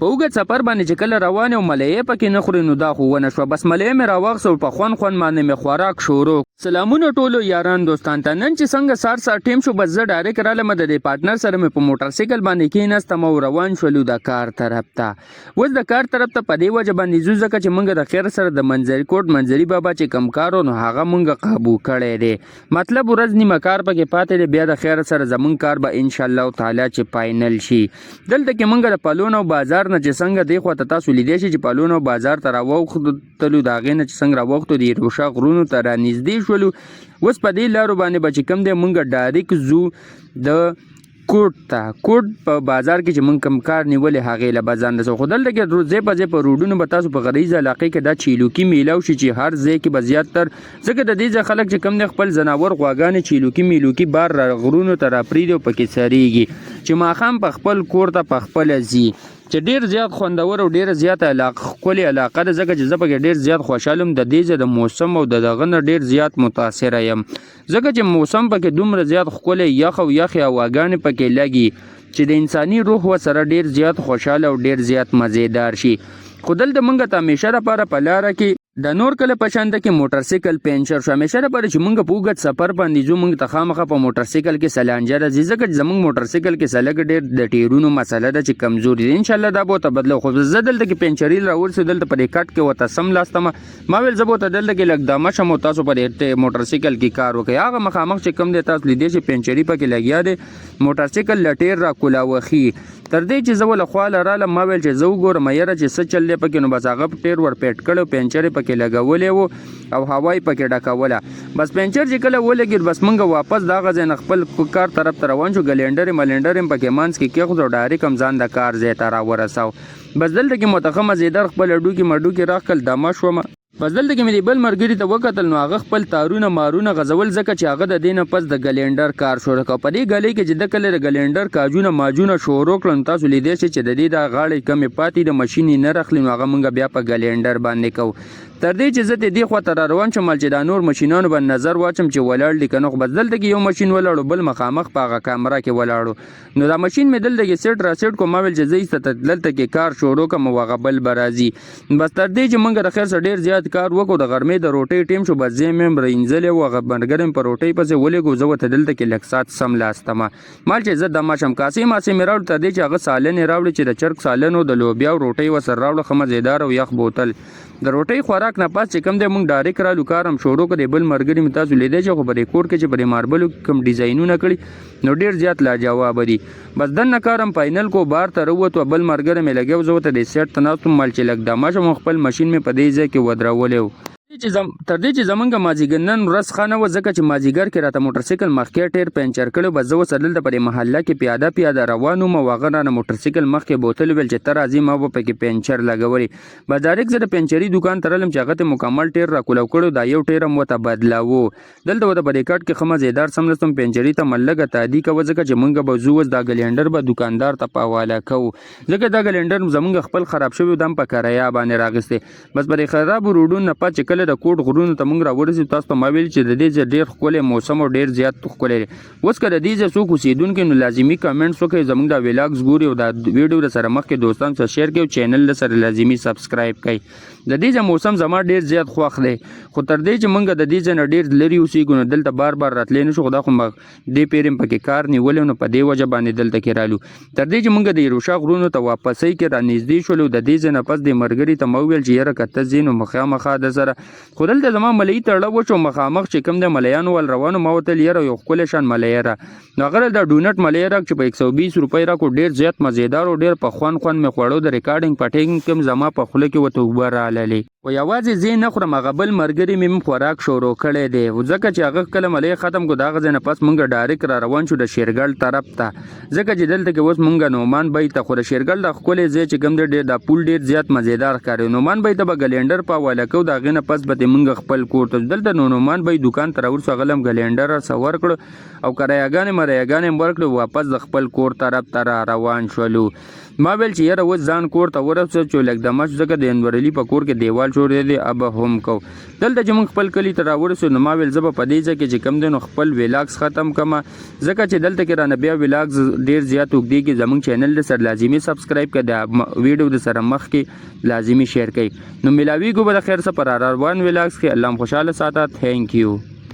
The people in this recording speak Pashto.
په اوږد سفر باندې چې کله روان یو ملیې پکې نه خوري نو دا خو ونه شوه. بس ملیې مې راواخیستو په خوند باندې مې خوراک شروع. سلامونه ټولو یاران دوستان ته. نن چې څنګه سار ټیم شو بس زه ډایرکټ رالم د دې پارټنر سره مې په موټر سایکل باندې کېناستم او روان شولو د کار طرف ته. اوس د کار طرف ته په دې وجه باندې ځو ځکه چې موږ د خیر سره د منظري کوټ منظري بابا چې کم کار نو هغه موږ قابو کړی دی. مطلب ورځ نیمه کار پکې پاتې دی، بیا د خیر سره زمونږ کار به ان شاء الله تعالی چې فاینل شي. دلته کې موږ د پالون او بازار نه چې څنګه دی خو ته تاسو لیدای شئ چې پالون او بازار ته راوختلو د هغې نه چې څنګه راوختو د روشا غرونو ته رانږدې شولو. اوس په دې لارو باندې به چې کوم دی موږ ډایرکټ ځو د کوټ ته. کوټ په بازار کې چې موږ کم کار نیولې هغې له به ځان رسو. خو دلته کې ځای په ځای په روډونو به تاسو په غریزه علاقې کې دا چیلوکي میلاو شي چې هر ځای کې به زیاتتر ځکه د دې ځای خلک چې کم دی خپل ځناور غواګانې چیلوکي میلوکي بار را غرونو ته راپرېږدي او پکې څریږي چې ماښام په خپل کور ته په خپله ځي چې ډېر زیات خوندور او ډېره زیاته ښکلې علاقه ده ځکه چې زه پکې ډېر زیات خوشحاله یم. د دې ځای د موسم او د دغه نه ډېر زیات متاثره یم ځکه چې موسم پکې دومره زیات ښکلی یخ او یخې هواګانې پکې لګي چې د انساني روح ورسره ډېر زیات خوشحاله او ډېر زیات مزیدار شي. خو دلته موږ ته همیشه لپاره په لاره کې د نور کله په شانته کې موټر سایکل پنچر شو. همیشه لپاره چې موږ په اوږد سفر باندې ځو موږ ته خامخا په موټر سایکل کې سلانجه راځي ځکه چې زموږ موټر سایکل کې سلګ ډېر د ټیرونو مسله ده چې کمزوري دی. انشاءالله دا به ورته بدلو. خو زه دلته کې پنچري راورسېدو دلته په دې کټ کې ورته سم لاستمه ما ویل زه به ورته دلته کې لږ دمه شم او تاسو په دې موټر سایکل کې کار وکړئ. هغه مخامخ چې کوم دی تاسو لیدی شئ پنچري پکې لګیا دی موټر سایکل له ټیر را کولاوخي تر دې چې زه له خواله رالم ما ویل چې زه وګورم یاره چې څه چل دی پکې نو بس هغه ټیر ور پیټ کړی پنچر یې پکې لګولی و او هوا یې پکې ډکوله. بس پنچر چې کله ولګېد بس موږ واپس د هغه ځای نه خپل کار طرف ته روان شو. ګلینډر یې ملینډر یې پکې منځ کې کېښود او ډایرکټ هم ځان د کار ځای ته راورساو. بس دلته کې متخم مزیدار خپل ډوکي مډوکي راخکل دمه شومه. بس دلته کې مې د بل ملګري ته وکتل نو هغه خپل تارونه مارونه غځول ځکه چې هغه د دې نه پس د ګلینډر کار شروع کړ. په دې ګلۍ کې چې د کله د ګلینډر کاجونه ماجونه شروع کړل نو تاسو لیدی شئ چې د دې د غاړې کمې پاتې د ماشین یې نه راخلي نو هغه موږ بیا په ګلینډر باندې کوو. تر دې چې زه دې خوا ته را روان شم چې دا نور ماشینانو باندې نظر واچم چې ولاړ دي که نه. خو بس دلته کې یو ماشین ولاړو بل مخامخ په هغه کامره کې ولاړو نو دا ماشین مې دلته کې سیټ را سیټ کو. ما ویل چې زه ایسته دلته کې کار شروع کړم او هغه بل به راځي. بس تر دې چې موږ د خیر سره ډېر زیات کار وکړو د غرمې د روټۍ ټیم شو. بس ځای مې هم راینځلی و هغه برګر مې په روټۍ پسې ولېږو. زه ورته دلته کې لږ ساعت سم لاستمه مال چې زه دمه شم. کاسې ماسې مې راوړو تر دې چې هغه سالن یې راوړي چې د چرګ سالن و د لوبیا او روټۍ ورسره راوړه ښه مزېدار او یخ بوتل. د روټۍ خوراک نه پاس چې کوم دی موږ ډایرکټ رالو کار هم شروع کړی. بل ملګري مې تاسو لیدی شئ خو په دې کوټ کې چې په دې ماربلو کوم ډیزاینونه کړي نو ډېر زیات لاجوابه دي. بس دننه کار هم فاینل کو بار ته راووتو. بل ملګری مې لګیا و زه ورته دې سیټ ته ناست وم مال چې لږ دمه شم خپل ماشین مې په دې ځای کې ودرولی و. تر دې چې زمونږ مازدیګر نن ورځ ښه نه وه ځکه چې مازدیګر کې راته موټر سایکل مخکې ټیر پنچر کړی. بس زه اوس دلته په دې محله کې پیاده روان وم او هغه رانه موټر سایکل مخکې بوتل ویل چې ته راځې ما به پکې پنچر لګولی. بس ډایرکټ زه د پنچري دوکان ته رالم چې هغه ته مکمل ټیر را کولاو کړی دا یو ټیر هم ورته بدلاوه. دلته ورته په دې کټ کې ښه مزېدار سملستم پنچري ته ملګه تادي کوه ځکه چې موږ به ځو اوس دا ګلینډر به دوکاندار ته په حواله کوو ځکه دا ګلینډر زموږ خپل خراب شوی دم په کرایه باندې راغستی. بس په دې خرابو روډونو نه پات چې کله د کوټ غرونو ته موږ راورسېدو تاسو ته ما ویل چې د دې ځای ډېر ښکلی موسم او ډېر زیات ښکلی دی. اوس که د دې ځای څوک اوسېدونکي نو لازمي کمنټس وکړئ زموږ دا ولاګز ګوري او دا ویډیو درسره مخکې دوستانو سره شیر کړئ او چینل درسره لازمي سبسکرایب کړئ. د دې ځای موسم زما ډېر زیات خوښ دی خو تر دې چې موږ د دې ځای نه ډېر لرې اوسېږو نو دلته بار بار راتلی نه شو. خو دا خو دې پېرې م پکې کار نیولی نو په دې وجه باندې دلته کې رالو. تر دې چې موږ د یروشا غرونو ته واپسۍ کې رانږدې شولو د دې ځای نه پس دې ملګري ته ما وویل چې یاره که ته ځې نو مخامخا د سره خو دلته زما ملایي تړه وشو. مخامخ چې کوم د ملیانو ول روانو ما ورته ویل یاره یو ښکلی شان ملیی را نو هغه دا ډونټ ملیی راک چې په 120 روپۍ راکړو. ډېر زیات مزېدار او ډېر په خوند مې خوړو. د ریکارډینګ پټینګ کې هم زما په خوله کې ورته اوبه راللې و یوازې زه نه خورم هغه بل ملګري مې هم خوراک شروع کړی دی ځکه چې هغه کله ملیی ختم کړو د هغه ځای نه پس موږ ډایرکټ را روان شو د شیرګل طرف ته ځکه چې دلته کې اوس موږ نومان بۍ ته خو د شیرګل د ښکلی ځای چې کوم دی ډېر دا پول ډېر زیات مزېدار ښکاري. نومان بۍ ته به ګلینډر په حواله کوو د هغې نه پس به موږ خپل کور ته دلته نو نومان بۍ دوکان ته راورسو هغه هم ګلینډر سره ورکړو او کرایهګانې مرایهګانې هم ورکړو واپس د خپل کور طرف ته را روان شولو. ما ویل چې یاره اوس ځان کور ته ورسه چې لږ دمه شو ځکه د انور علي په کور کې دیوال جوړ دی اب هم کو دلته چې موږ خپل کلي ته راورسو نو ما ویل زه به په دې ځای کې چې کم دی نو خپل ویلاګز ختم کړم ځکه چې دلته کې رانه بیا ویلاګز ډېر زیات اوږدېږي زموږ چینل د سره لازمي سبسکرایب کړه د ویډیو د سره مخکې لازمي شیر کړئ نو ملاویږو به د خیر سره پر روان ویلاګز کې الله خوشحاله ساته تھینک یو